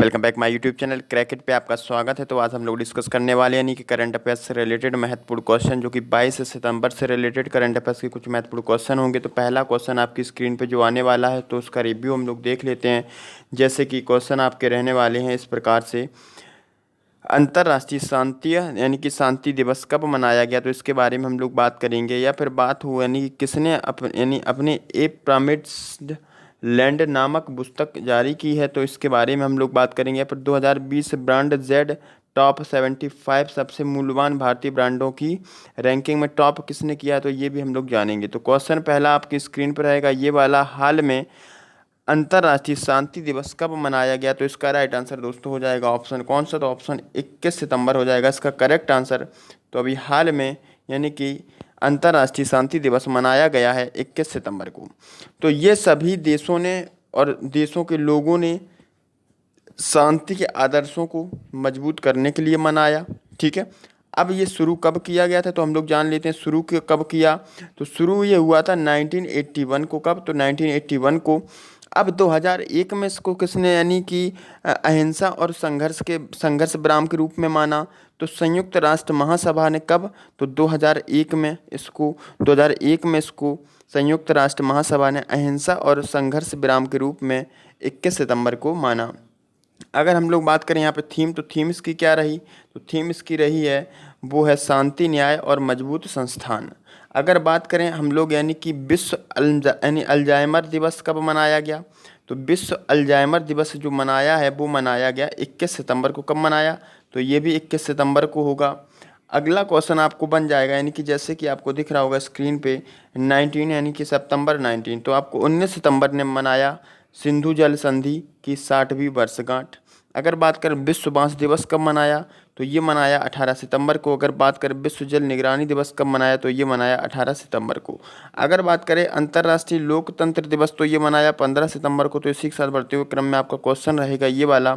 Welcome back my YouTube channel क्रैकेट पे आपका स्वागत है। तो आज हम लोग डिस्कस करने वाले हैं यानी कि करंट अफेयर्स से रिलेटेड महत्वपूर्ण क्वेश्चन, जो कि 22 सितंबर से रिलेटेड करंट अफेयर्स के कुछ महत्वपूर्ण क्वेश्चन होंगे। तो पहला क्वेश्चन आपकी स्क्रीन पे जो आने वाला है तो उसका रिव्यू हम लोग देख लेते हैं। जैसे कि क्वेश्चन आपके रहने वाले हैं इस प्रकार से, अंतर्राष्ट्रीय शांति यानी कि शांति दिवस कब मनाया गया, तो इसके बारे में हम लोग बात करेंगे। या फिर बात हो यानी कि किसने अपने ए प्रॉमिस्ड लैंड नामक पुस्तक जारी की है, तो इसके बारे में हम लोग बात करेंगे। या फिर 2020 ब्रांड जेड टॉप 75 सबसे मूल्यवान भारतीय ब्रांडों की रैंकिंग में टॉप किसने किया, तो ये भी हम लोग जानेंगे। तो क्वेश्चन पहला आपकी स्क्रीन पर रहेगा ये वाला, हाल में अंतर्राष्ट्रीय शांति दिवस कब मनाया गया, तो इसका राइट आंसर दोस्तों हो जाएगा ऑप्शन कौन सा, तो ऑप्शन 21 सितंबर हो जाएगा इसका करेक्ट आंसर। तो अभी हाल में यानी कि अंतर्राष्ट्रीय शांति दिवस मनाया गया है 21 सितंबर को। तो ये सभी देशों ने और देशों के लोगों ने शांति के आदर्शों को मजबूत करने के लिए मनाया। ठीक है, अब ये शुरू कब किया गया था, तो हम लोग जान लेते हैं शुरू कब किया। तो शुरू ये हुआ था 1981 को। कब, तो 1981 को। अब 2001 में इसको किसने यानी कि अहिंसा और संघर्ष विराम के रूप में माना, तो संयुक्त राष्ट्र महासभा ने। कब, तो 2001 में इसको 2001 में इसको संयुक्त राष्ट्र महासभा ने अहिंसा और संघर्ष विराम के रूप में 21 सितंबर को माना। अगर हम लोग बात करें यहाँ पे थीम, तो थीम इसकी क्या रही, तो थीम इसकी रही है वो है शांति, न्याय और मजबूत संस्थान। अगर बात करें हम लोग यानी कि विश्व अल्जाइमर दिवस कब मनाया गया, तो विश्व अल्जाइमर दिवस जो मनाया है वो मनाया गया 21 सितंबर को। कब मनाया, तो ये भी 21 सितंबर को होगा। अगला क्वेश्चन आपको बन जाएगा यानी कि जैसे कि आपको दिख रहा होगा स्क्रीन पे 19 यानी कि सितंबर 19, तो आपको 19 सितंबर ने मनाया सिंधु जल संधि की 60वीं वर्षगांठ। अगर बात करें विश्व बांस दिवस कब मनाया, तो ये मनाया 18 सितंबर को। अगर बात करें विश्व जल निगरानी दिवस कब मनाया, तो ये मनाया 18 सितंबर को। अगर बात करें अंतर्राष्ट्रीय लोकतंत्र दिवस, तो ये मनाया 15 सितंबर को। तो इसी के साथ बढ़ते हुए क्रम में आपका क्वेश्चन रहेगा ये वाला,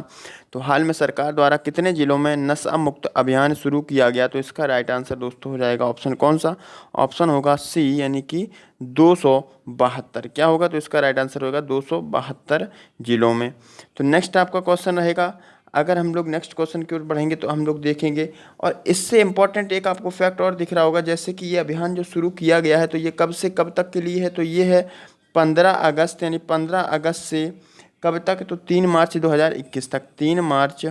तो हाल में सरकार द्वारा कितने जिलों में नशा मुक्त अभियान शुरू किया गया, तो इसका राइट आंसर दोस्तों हो जाएगा ऑप्शन कौन सा, ऑप्शन होगा सी यानी कि 272। क्या होगा, तो इसका राइट आंसर होगा 272 जिलों में। तो नेक्स्ट आपका क्वेश्चन रहेगा, अगर हम लोग नेक्स्ट क्वेश्चन की ओर बढ़ेंगे तो हम लोग देखेंगे, और इससे इम्पोर्टेंट एक आपको फैक्ट और दिख रहा होगा, जैसे कि ये अभियान जो शुरू किया गया है तो ये कब से कब तक के लिए है, तो ये है 15 अगस्त यानी 15 अगस्त से कब तक, तो 3 मार्च 2021 तक। 3 मार्च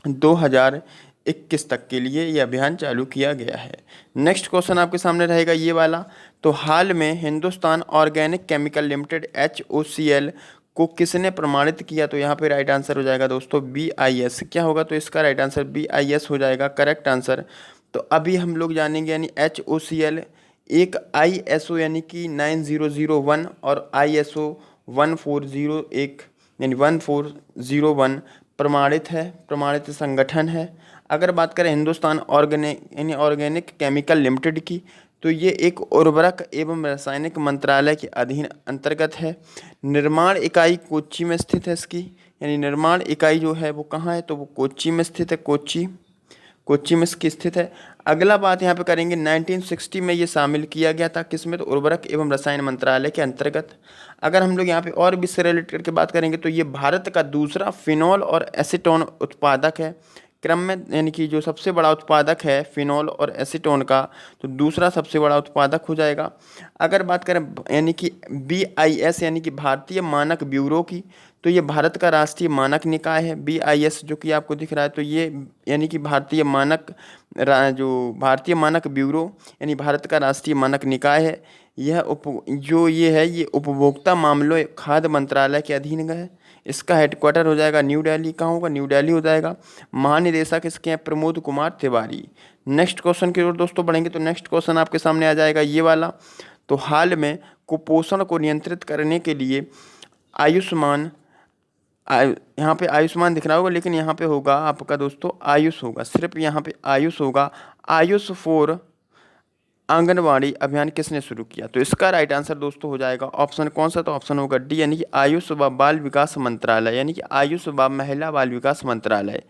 2021 तक के लिए ये अभियान चालू किया गया है। नेक्स्ट क्वेश्चन आपके सामने रहेगा ये वाला, तो हाल में Hindustan organic chemical limited HOCL को किसने प्रमाणित किया, तो यहाँ पे राइट आंसर हो जाएगा दोस्तों BIS। क्या होगा, तो इसका राइट आंसर BIS हो जाएगा करेक्ट आंसर। तो अभी हम लोग जानेंगे यानी HOCL एक ISO यानी कि 9001 और ISO 1401 यानी 1401 प्रमाणित संगठन है। अगर बात करें हिंदुस्तान ऑर्गेनिक केमिकल लिमिटेड की, तो ये एक उर्वरक एवं रासायनिक मंत्रालय के अधीन अंतर्गत है। निर्माण इकाई कोच्चि में स्थित है इसकी, यानी निर्माण इकाई जो है वो कहाँ है, तो वो कोच्चि में स्थित है। कोच्चि में इसकी स्थित है। अगला बात यहाँ पे करेंगे 1960 में ये शामिल किया गया था किसमें, तो उर्वरक एवं रसायन मंत्रालय के अंतर्गत। अगर हम लोग यहाँ पे और भी इससे रिलेटेड करके बात करेंगे, तो ये भारत का दूसरा फिनॉल और एसीटोन उत्पादक है क्रम में, यानी कि जो सबसे बड़ा उत्पादक है फिनॉल और एसीटोन का, तो दूसरा सबसे बड़ा उत्पादक हो जाएगा। अगर बात करें यानी कि BIS यानी कि भारतीय मानक ब्यूरो की, तो ये भारत का राष्ट्रीय मानक निकाय है BIS जो कि आपको दिख रहा है। तो ये यानी कि भारतीय मानक ब्यूरो यानी भारत का राष्ट्रीय मानक निकाय है। ये उपभोक्ता मामलों खाद्य मंत्रालय के अधीन है। इसका हेडक्वार्टर हो जाएगा न्यू दिल्ली। कहाँ होगा, न्यू दिल्ली हो जाएगा। महानिदेशक इसके हैं प्रमोद कुमार तिवारी। नेक्स्ट क्वेश्चन की ओर दोस्तों बढ़ेंगे, तो नेक्स्ट क्वेश्चन आपके सामने आ जाएगा ये वाला, तो हाल में कुपोषण को नियंत्रित करने के लिए यहाँ पे आयुष्मान दिख रहा होगा, लेकिन यहाँ पे होगा आपका दोस्तों आयुष होगा, सिर्फ यहाँ पे आयुष होगा। आयुष फॉर आंगनवाड़ी अभियान किसने शुरू किया, तो इसका राइट आंसर दोस्तों हो जाएगा ऑप्शन कौन सा, तो ऑप्शन होगा डी यानी कि आयुष व बाल विकास मंत्रालय, यानी कि आयुष व महिला बाल विकास मंत्रालय।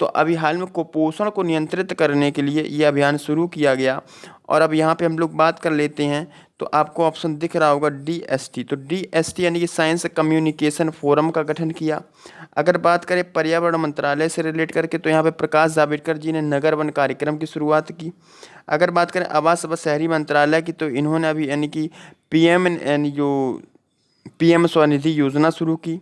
तो अभी हाल में कुपोषण को नियंत्रित करने के लिए ये अभियान शुरू किया गया। और अब यहाँ पे हम लोग बात कर लेते हैं, तो आपको ऑप्शन दिख रहा होगा DST। तो DST यानी कि साइंस कम्युनिकेशन फोरम का गठन किया। अगर बात करें पर्यावरण मंत्रालय से रिलेट करके, तो यहाँ पे प्रकाश जावड़ेकर जी ने नगर वन कार्यक्रम की शुरुआत की। अगर बात करें आवास व शहरी मंत्रालय की, तो इन्होंने अभी यानी कि PM यानी जो PM स्वनिधि योजना शुरू की।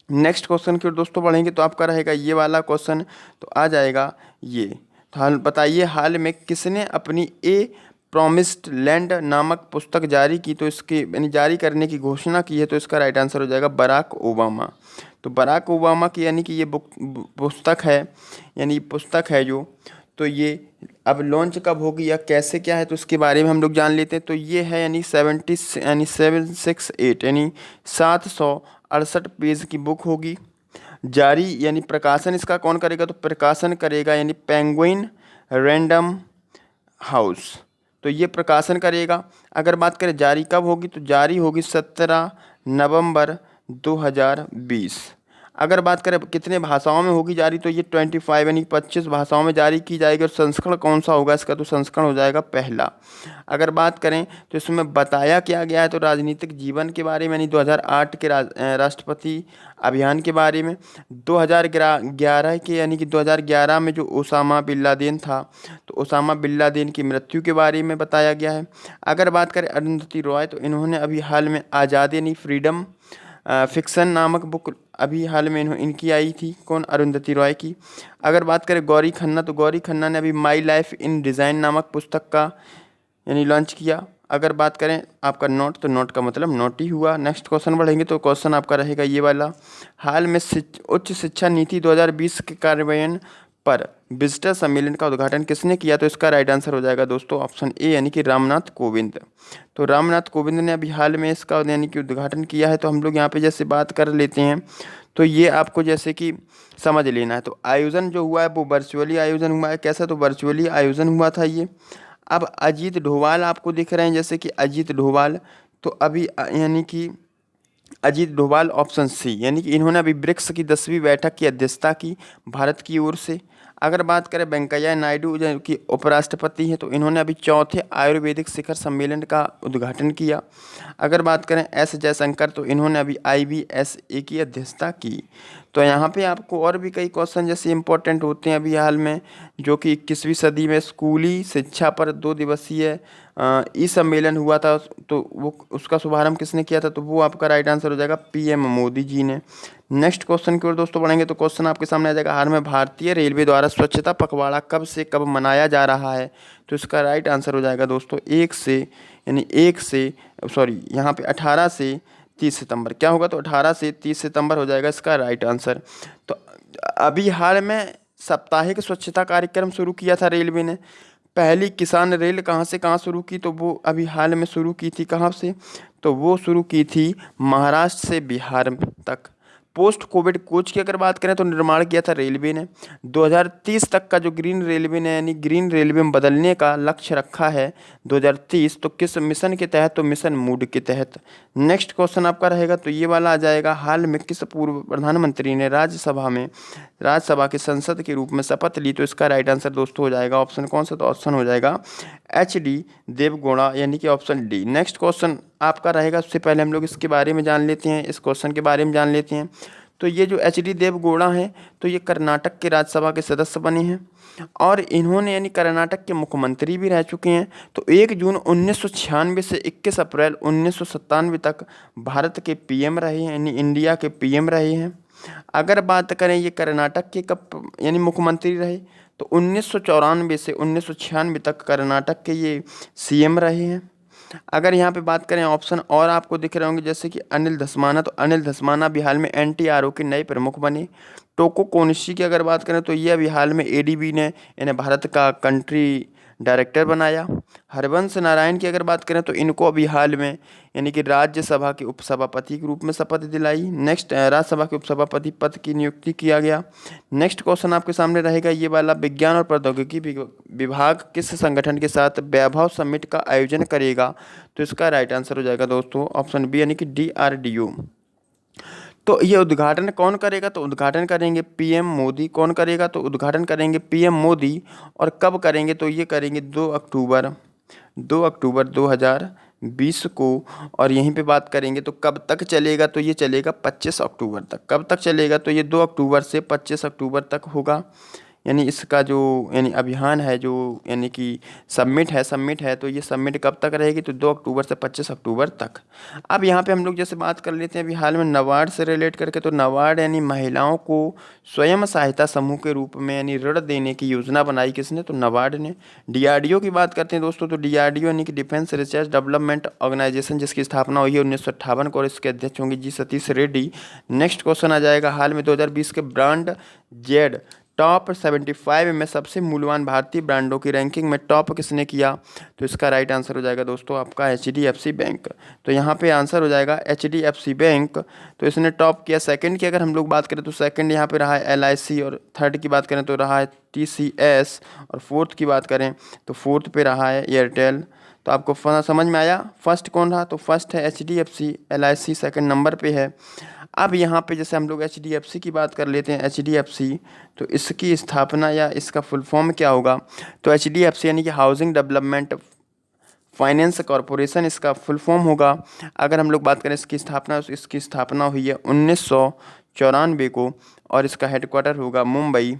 नेक्स्ट क्वेश्चन की ओर दोस्तों बढ़ेंगे, तो आपका रहेगा ये वाला क्वेश्चन, तो आ जाएगा ये। तो हाल बताइए, हाल में किसने अपनी ए प्रॉमिस्ड लैंड नामक पुस्तक जारी की? तो इसके यानी जारी करने की घोषणा की है, तो इसका राइट आंसर हो जाएगा बराक ओबामा। तो बराक ओबामा की यानी कि ये पुस्तक है, यानी पुस्तक है जो, तो ये अब लॉन्च कब होगी या कैसे क्या है, तो उसके बारे में हम लोग जान लेते हैं। तो ये है यानी 768 यानी 768 पेज की बुक होगी। जारी यानी प्रकाशन इसका कौन करेगा? तो प्रकाशन करेगा यानी पेंगुइन रैंडम हाउस, तो ये प्रकाशन करेगा। अगर बात करें जारी कब होगी, तो जारी होगी 17 नवंबर 2020। अगर बात करें कितने भाषाओं में होगी जारी, तो ये 25 यानी 25 भाषाओं में जारी की जाएगी। और संस्करण कौन सा होगा इसका? तो संस्करण हो जाएगा पहला। अगर बात करें तो इसमें बताया क्या गया है, तो राजनीतिक जीवन के बारे में, यानी 2008 के राष्ट्रपति अभियान के बारे में, 2011 के यानी कि 2011 में जो ओसामा बिन लादेन था, तो ओसामा बिन लादेन की मृत्यु के बारे में बताया गया है। अगर बात करें अरुंधति रॉय, तो इन्होंने अभी हाल में आज़ादी यानी फ्रीडम फिक्सन नामक बुक अभी हाल में इनकी आई थी, कौन? अरुंधति रॉय की। अगर बात करें गौरी खन्ना, तो गौरी खन्ना ने अभी माई लाइफ इन डिज़ाइन नामक पुस्तक का यानी लॉन्च किया। अगर बात करें आपका नोट, तो नोट का मतलब नोट ही हुआ। नेक्स्ट क्वेश्चन बढ़ेंगे, तो क्वेश्चन आपका रहेगा ये वाला, हाल में उच्च शिक्षा नीति 2020 के कार्यान्वयन पर विजिटर सम्मेलन का उद्घाटन किसने किया? तो इसका राइट आंसर हो जाएगा दोस्तों ऑप्शन ए यानी कि रामनाथ कोविंद। तो रामनाथ कोविंद ने अभी हाल में इसका यानी कि उद्घाटन किया है। तो हम लोग यहाँ पे जैसे बात कर लेते हैं, तो ये आपको जैसे कि समझ लेना है। तो आयोजन जो हुआ है वो वर्चुअली आयोजन हुआ है। कैसा? तो वर्चुअली आयोजन हुआ था ये। अब अजीत डोभाल आपको दिख रहे हैं, जैसे कि अजीत डोभाल, तो अभी यानी कि अजीत डोभाल ऑप्शन सी, यानी कि इन्होंने अभी ब्रिक्स की 10वीं बैठक की अध्यक्षता की भारत की ओर से। अगर बात करें वेंकैया नायडू जो कि उपराष्ट्रपति हैं, तो इन्होंने अभी चौथे आयुर्वेदिक शिखर सम्मेलन का उद्घाटन किया। अगर बात करें एस जयशंकर, तो इन्होंने अभी IBSA की अध्यक्षता की। तो यहाँ पे आपको और भी कई क्वेश्चन जैसे इंपॉर्टेंट होते हैं अभी हाल में, जो कि 21वीं सदी में स्कूली शिक्षा पर 2 दिवसीय ई सम्मेलन हुआ था, तो वो उसका शुभारंभ किसने किया था? तो वो आपका राइट आंसर हो जाएगा PM मोदी जी ने। नेक्स्ट क्वेश्चन की ओर दोस्तों बढ़ेंगे, तो क्वेश्चन आपके सामने आ जाएगा, हाल में भारतीय रेलवे द्वारा स्वच्छता पखवाड़ा कब से कब मनाया जा रहा है? तो इसका राइट आंसर हो जाएगा दोस्तों 18 से 30 सितंबर। क्या होगा? तो 18 से 30 सितंबर हो जाएगा इसका राइट आंसर। तो अभी हाल में साप्ताहिक स्वच्छता कार्यक्रम शुरू किया था रेलवे ने। पहली किसान रेल कहाँ से कहाँ शुरू की? तो वो अभी हाल में शुरू की थी कहाँ से? तो वो शुरू की थी महाराष्ट्र से बिहार तक। पोस्ट कोविड कोच की अगर बात करें, तो निर्माण किया था रेलवे ने। 2030 तक का जो ग्रीन रेलवे ने यानी ग्रीन रेलवे में बदलने का लक्ष्य रखा है 2030, तो किस मिशन के तहत? तो मिशन मूड के तहत। नेक्स्ट क्वेश्चन आपका रहेगा, तो ये वाला आ जाएगा, हाल में किस पूर्व प्रधानमंत्री ने राज्यसभा के संसद के रूप में शपथ ली? तो इसका राइट आंसर दोस्तों हो जाएगा ऑप्शन कौन सा? तो ऑप्शन हो जाएगा HD देवगौड़ा यानी कि ऑप्शन डी। नेक्स्ट क्वेश्चन आपका रहेगा, उससे पहले हम लोग इसके बारे में जान लेते हैं, इस क्वेश्चन के बारे में जान लेते हैं। तो ये जो HD देवगौड़ा हैं, तो ये कर्नाटक के राज्यसभा के सदस्य बने हैं और इन्होंने यानी कर्नाटक के मुख्यमंत्री भी रह चुके हैं। तो 1 जून 1996 से 21 अप्रैल 1997 तक भारत के PM रहे हैं, यानी इंडिया के PM रहे हैं। अगर बात करें ये कर्नाटक के कब यानी मुख्यमंत्री रहे, तो 1994 से 1996 तक कर्नाटक के ये CM रहे हैं। अगर यहाँ पे बात करें ऑप्शन और आपको दिख रहे होंगे, जैसे कि अनिल धस्माना, तो अनिल धस्माना अभी हाल में NTRO के नए प्रमुख बने। टोको कोनिशी की अगर बात करें, तो ये अभी हाल में ADB ने इन्हें भारत का कंट्री डायरेक्टर बनाया। हरवंश नारायण की अगर बात करें, तो इनको अभी हाल में यानी कि राज्यसभा के उपसभापति के रूप में शपथ दिलाई। नेक्स्ट राज्यसभा के उपसभापति पद की नियुक्ति किया गया। नेक्स्ट क्वेश्चन आपके सामने रहेगा ये वाला, विज्ञान और प्रौद्योगिकी विभाग किस संगठन के साथ वैभव समिट का आयोजन करेगा? तो इसका राइट आंसर हो जाएगा दोस्तों ऑप्शन बी यानी कि DRDO। तो ये उद्घाटन कौन करेगा? तो उद्घाटन करेंगे पीएम मोदी। कौन करेगा? तो उद्घाटन करेंगे पीएम मोदी। और कब करेंगे? तो ये करेंगे 2 अक्टूबर 2020 को। और यहीं पे बात करेंगे तो कब तक चलेगा? तो ये चलेगा 25 अक्टूबर तक। कब तक चलेगा? तो ये 2 अक्टूबर से 25 अक्टूबर तक होगा। यानी इसका जो यानी अभियान है, जो यानी कि सबमिट है तो ये सबमिट कब तक रहेगी? तो 2 अक्टूबर से 25 अक्टूबर तक। अब यहाँ पे हम लोग जैसे बात कर लेते हैं अभी हाल में नाबार्ड से रिलेट करके। तो नाबार्ड यानी महिलाओं को स्वयं सहायता समूह के रूप में यानी ऋण देने की योजना बनाई किसने? तो नाबार्ड ने। डीआरडीओ की बात करते हैं दोस्तों, तो डीआरडीओ यानी कि डिफेंस रिसर्च डेवलपमेंट ऑर्गेनाइजेशन, जिसकी स्थापना हुई है 1958 को, और इसके अध्यक्ष होंगे जी सतीश रेड्डी। नेक्स्ट क्वेश्चन आ जाएगा, हाल में 2020 के ब्रांड जेड टॉप 75 में सबसे मूल्यवान भारतीय ब्रांडों की रैंकिंग में टॉप किसने किया? तो इसका राइट आंसर हो जाएगा दोस्तों आपका एचडीएफसी बैंक। तो यहाँ पे आंसर हो जाएगा एचडीएफसी बैंक। तो इसने टॉप किया। सेकंड की अगर हम लोग बात करें तो सेकंड यहाँ पे रहा है एलआईसी, और थर्ड की बात करें तो रहा है टीसीएस, और फोर्थ की बात करें तो फोर्थ पे रहा है एयरटेल। तो आपको समझ में आया फर्स्ट कौन रहा? तो फर्स्ट है एचडीएफसी, एलआईसी सेकंड नंबर पे है। अब यहाँ पे जैसे हम लोग एचडीएफसी की बात कर लेते हैं, एचडीएफसी तो इसकी स्थापना या इसका फुल फॉर्म क्या होगा? तो एचडीएफसी यानी कि हाउसिंग डेवलपमेंट फाइनेंस कॉरपोरेशन इसका फुल फॉर्म होगा। अगर हम लोग बात करें इसकी स्थापना, तो इसकी स्थापना हुई है 1994 को, और इसका हेडक्वार्टर होगा मुंबई।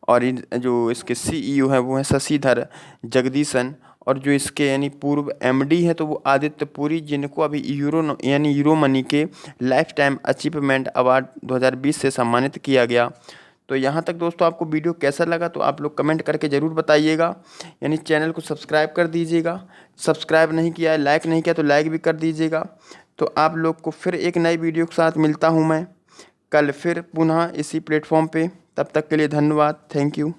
और जो इसके सीईओ हैं वो हैं शशिधर जगदीशन। और जो इसके यानी पूर्व एमडी है तो वो आदित्य पुरी, जिनको अभी यूरो मनी के लाइफ टाइम अचीवमेंट अवार्ड 2020 से सम्मानित किया गया। तो यहाँ तक दोस्तों आपको वीडियो कैसा लगा तो आप लोग कमेंट करके ज़रूर बताइएगा। यानी चैनल को सब्सक्राइब कर दीजिएगा, सब्सक्राइब नहीं किया है, लाइक नहीं किया तो लाइक भी कर दीजिएगा। तो आप लोग को फिर एक नई वीडियो के साथ मिलता हूँ मैं कल फिर पुनः इसी प्लेटफॉर्म पे। तब तक के लिए धन्यवाद, थैंक यू।